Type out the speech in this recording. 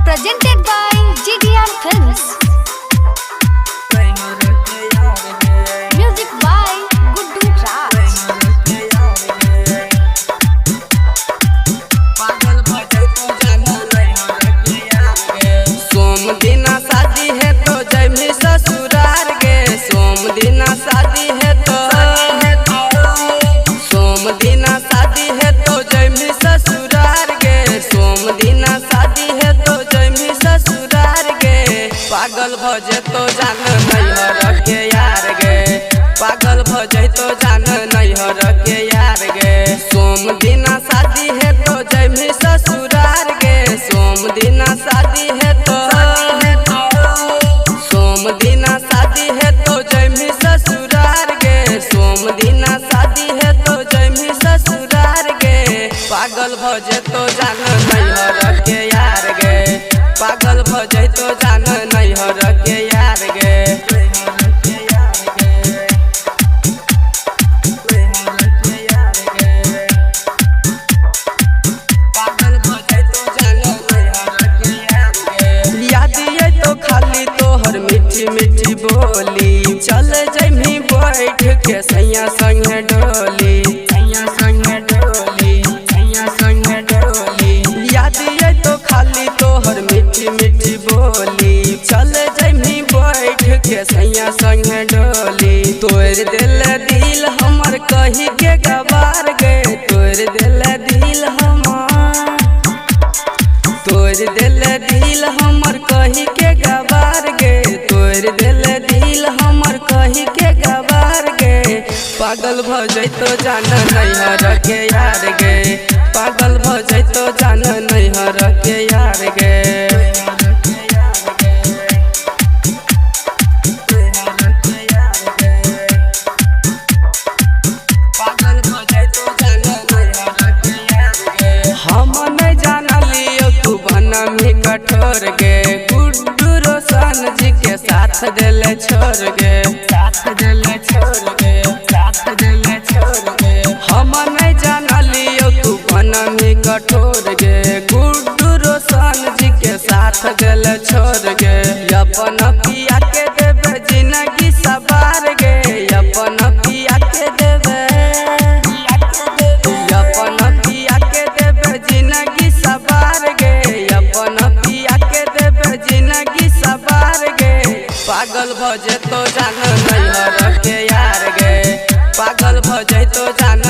presented by GDR Films. Music by Guddu Raj. सोम दिना शादी है तो जैमी ससुरार गे। सोम दिना शादी है तो सोम दिना शादी है तो जैमी ससुरार गे। सोम दिना शादी है तो जैमी ससुरार गे। पागल भजे तो जान नैहर के यार गे। पागल भजे तो जान नैहर के यार गे। सोम दिना शादी है तो जैमी ससुरार गे। सोम दिना शादी है तो सोम दिना शादी है तो जैमी ससुरार गे। सोम दिना शादी है तो जैमी ससुरार गे। पागल भजे तो जान नैहर के यार गे। पागल भजे तो जान नैहर के यार गे। मीठी मीठी बोली चल जैमी बैठ के सैया संग डोली। सैया संग डोली, सैया संग डोली। याद ये तो खाली तोहर मीठी मीठी बोली चल जैमी बैठ के सैया संग डोली। तोर दिल दिल हमर कही के गवार गे। तोर दिल दिल हमर तोर दिल दिल हमर कही के गवार गे। तोर दिल दिल हमर कही के गवार गे। पागल भजे तो जान नैहर के यार गे। पागल भजे तो जान नैहर के यार गे। हम नहीं जानलियो तू बनमी कठोर गे। गुड्डू रोशन जी के साथ दिले छोड़ गे। साथ दिले छोड़ गे, साथ दिले छोड़ गे। हम नहीं जानलियो तू बनमी कठोर गे। गुड्डू रोशन जी के साथ दिले छोड़ गे। अपन पिया के देवे जिंदगी सवार गे। अपन पिया के देवे अपन पिया के देवे जिंदगी सवार गे। अपन पिया के देवे जिंदगी सवार गे। पागल भजे तो जान नैहर के यार गे। पागल भजे तो जान